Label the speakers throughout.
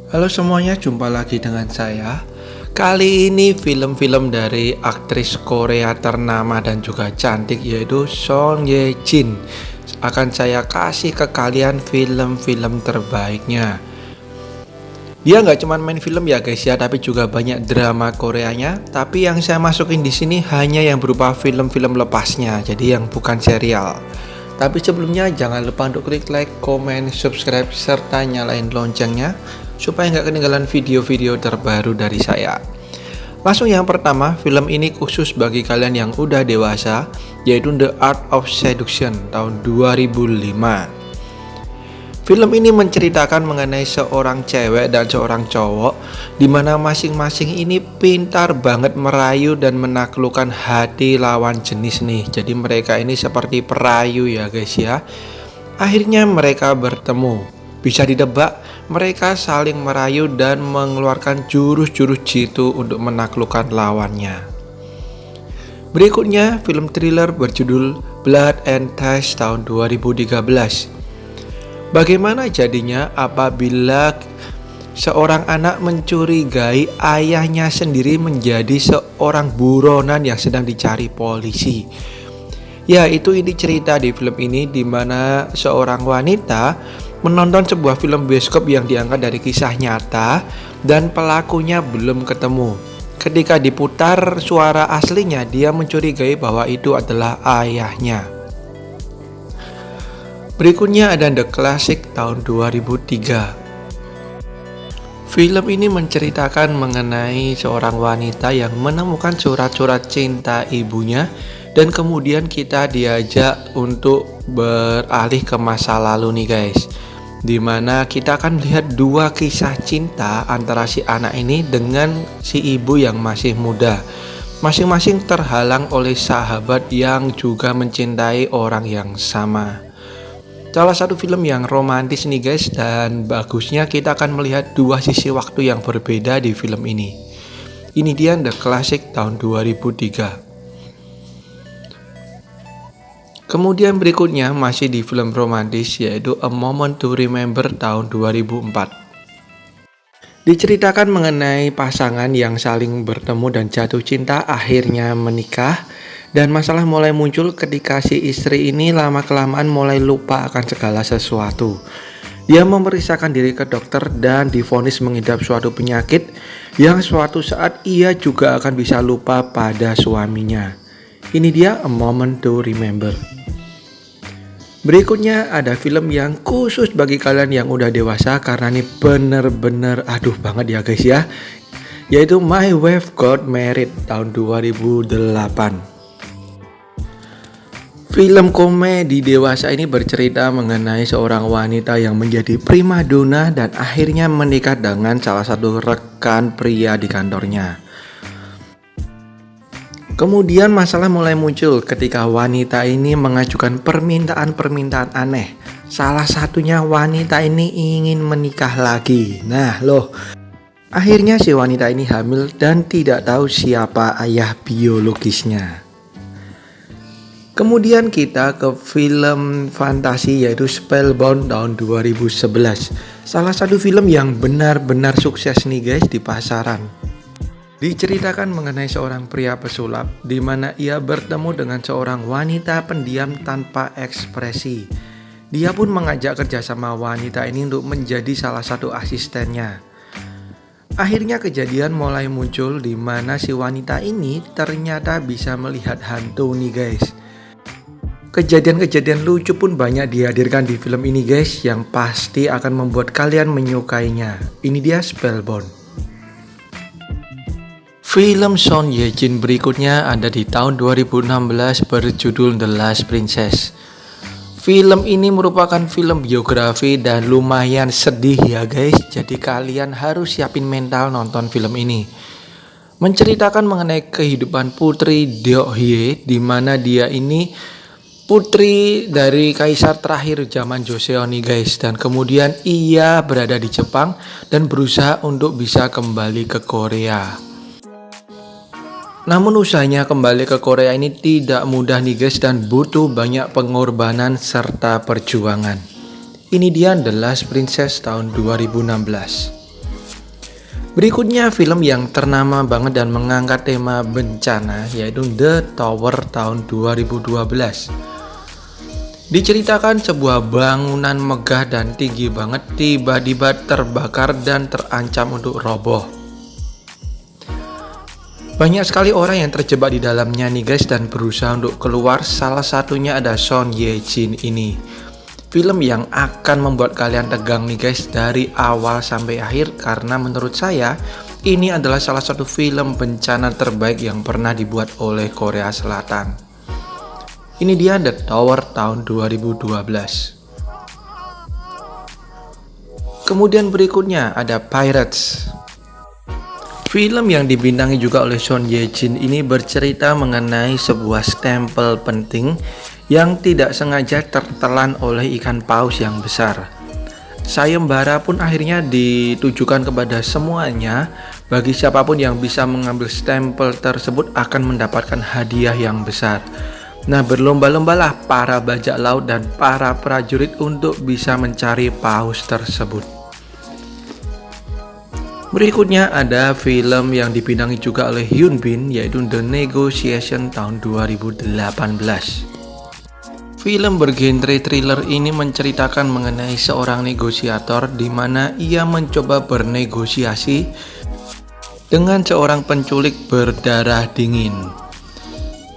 Speaker 1: Halo semuanya, jumpa lagi dengan saya. Kali ini film-film dari aktris Korea ternama dan juga cantik yaitu Son Ye Jin akan saya kasih ke kalian film-film terbaiknya. Dia nggak cuma main film ya guys ya, tapi juga banyak drama Koreanya. Tapi yang saya masukin di sini hanya yang berupa film-film lepasnya, jadi yang bukan serial. Tapi sebelumnya jangan lupa untuk klik like, komen, subscribe, serta nyalain loncengnya supaya nggak ketinggalan video-video terbaru dari saya. Langsung yang pertama, film ini khusus bagi kalian yang udah dewasa, yaitu The Art of Seduction tahun 2005. Film ini menceritakan mengenai seorang cewek dan seorang cowok, di mana masing-masing ini pintar banget merayu dan menaklukkan hati lawan jenis nih. Jadi mereka ini seperti perayu ya guys ya. Akhirnya mereka bertemu. Bisa ditebak, mereka saling merayu dan mengeluarkan jurus-jurus jitu untuk menaklukkan lawannya. Berikutnya, film thriller berjudul Blood and Ties tahun 2013. Bagaimana jadinya apabila seorang anak mencurigai ayahnya sendiri menjadi seorang buronan yang sedang dicari polisi? Ya, itu ini cerita di film ini, di mana seorang wanita menonton sebuah film bioskop yang diangkat dari kisah nyata dan pelakunya belum ketemu. Ketika diputar suara aslinya, dia mencurigai bahwa itu adalah ayahnya. Berikutnya ada The Classic tahun 2003. Film ini menceritakan mengenai seorang wanita yang menemukan surat-surat cinta ibunya dan kemudian kita diajak untuk beralih ke masa lalu nih guys, dimana kita akan melihat dua kisah cinta antara si anak ini dengan si ibu yang masih muda. Masing-masing terhalang oleh sahabat yang juga mencintai orang yang sama. Salah satu film yang romantis nih guys, dan bagusnya kita akan melihat dua sisi waktu yang berbeda di film ini. Ini dia The Classic tahun 2003. Kemudian berikutnya masih di film romantis yaitu A Moment to Remember tahun 2004. Diceritakan mengenai pasangan yang saling bertemu dan jatuh cinta akhirnya menikah. Dan masalah mulai muncul ketika si istri ini lama-kelamaan mulai lupa akan segala sesuatu. Dia memeriksakan diri ke dokter dan divonis mengidap suatu penyakit yang suatu saat ia juga akan bisa lupa pada suaminya. Ini dia A Moment to Remember. Berikutnya ada film yang khusus bagi kalian yang udah dewasa karena ini bener-bener aduh banget ya guys ya, yaitu My Wife Got Married tahun 2008. Film komedi dewasa ini bercerita mengenai seorang wanita yang menjadi primadona dan akhirnya menikah dengan salah satu rekan pria di kantornya. Kemudian masalah mulai muncul ketika wanita ini mengajukan permintaan-permintaan aneh. Salah satunya wanita ini ingin menikah lagi. Nah loh, akhirnya si wanita ini hamil dan tidak tahu siapa ayah biologisnya. Kemudian kita ke film fantasi yaitu Spellbound tahun 2011. Salah satu film yang benar-benar sukses nih guys di pasaran. Diceritakan mengenai seorang pria pesulap di mana ia bertemu dengan seorang wanita pendiam tanpa ekspresi. Dia pun mengajak kerjasama wanita ini untuk menjadi salah satu asistennya. Akhirnya kejadian mulai muncul di mana si wanita ini ternyata bisa melihat hantu nih guys. Kejadian-kejadian lucu pun banyak dihadirkan di film ini guys, yang pasti akan membuat kalian menyukainya. Ini dia Spellbound. Film Son Ye Jin berikutnya ada di tahun 2016 berjudul The Last Princess. Film ini merupakan film biografi dan lumayan sedih ya guys, jadi kalian harus siapin mental nonton film ini. Menceritakan mengenai kehidupan Putri Deok Hye, di mana dia ini putri dari kaisar terakhir zaman Joseon nih guys, dan kemudian ia berada di Jepang dan berusaha untuk bisa kembali ke Korea. Namun usahanya kembali ke Korea ini tidak mudah nih guys, dan butuh banyak pengorbanan serta perjuangan. Ini dia The Last Princess tahun 2016. Berikutnya film yang ternama banget dan mengangkat tema bencana, yaitu The Tower tahun 2012. Diceritakan sebuah bangunan megah dan tinggi banget tiba-tiba terbakar dan terancam untuk roboh. Banyak sekali orang yang terjebak di dalamnya nih guys dan berusaha untuk keluar. Salah satunya ada Son Ye Jin ini. Film yang akan membuat kalian tegang nih guys dari awal sampai akhir, karena menurut saya ini adalah salah satu film bencana terbaik yang pernah dibuat oleh Korea Selatan. Ini dia The Tower tahun 2012. Kemudian berikutnya ada Pirates. Film yang dibintangi juga oleh Son Ye Jin ini bercerita mengenai sebuah stempel penting yang tidak sengaja tertelan oleh ikan paus yang besar. Sayembara pun akhirnya ditujukan kepada semuanya. Bagi siapapun yang bisa mengambil stempel tersebut akan mendapatkan hadiah yang besar. Nah, berlomba-lombalah para bajak laut dan para prajurit untuk bisa mencari paus tersebut. Berikutnya ada film yang dibintangi juga oleh Hyun Bin, yaitu The Negotiation tahun 2018. Film bergenre thriller ini menceritakan mengenai seorang negosiator di mana ia mencoba bernegosiasi dengan seorang penculik berdarah dingin.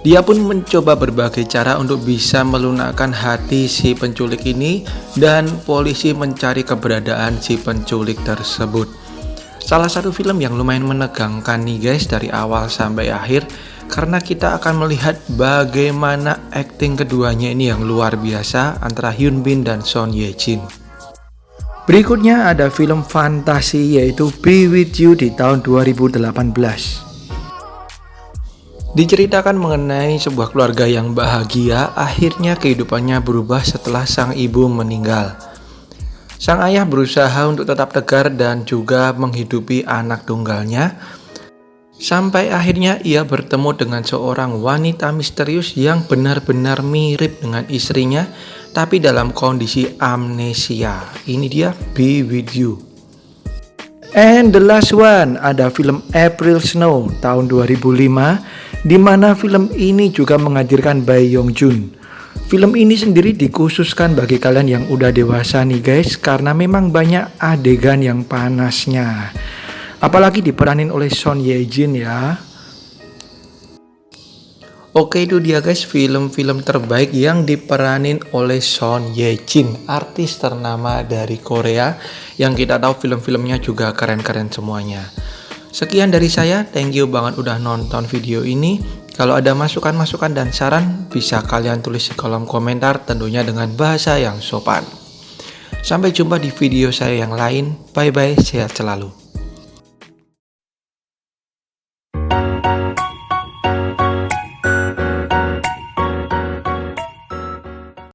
Speaker 1: Dia pun mencoba berbagai cara untuk bisa melunakkan hati si penculik ini, dan polisi mencari keberadaan si penculik tersebut. Salah satu film yang lumayan menegangkan nih guys dari awal sampai akhir, karena kita akan melihat bagaimana akting keduanya ini yang luar biasa antara Hyun Bin dan Son Ye Jin. Berikutnya ada film fantasi yaitu Be With You di tahun 2018. Diceritakan mengenai sebuah keluarga yang bahagia, akhirnya kehidupannya berubah setelah sang ibu meninggal. Sang ayah berusaha untuk tetap tegar dan juga menghidupi anak tunggalnya, sampai akhirnya ia bertemu dengan seorang wanita misterius yang benar-benar mirip dengan istrinya, tapi dalam kondisi amnesia. Ini dia Be With You. And the last one ada film April Snow tahun 2005, di mana film ini juga menghadirkan Bae Yong Joon. Film ini sendiri dikhususkan bagi kalian yang udah dewasa nih guys, karena memang banyak adegan yang panasnya. Apalagi diperanin oleh Son Ye Jin ya. Oke, itu dia guys film-film terbaik yang diperanin oleh Son Ye Jin, artis ternama dari Korea yang kita tahu film-filmnya juga keren-keren semuanya. Sekian dari saya, thank you banget udah nonton video ini. Kalau ada masukan-masukan dan saran bisa kalian tulis di kolom komentar, tentunya dengan bahasa yang sopan. Sampai jumpa di video saya yang lain. Bye bye, sehat selalu.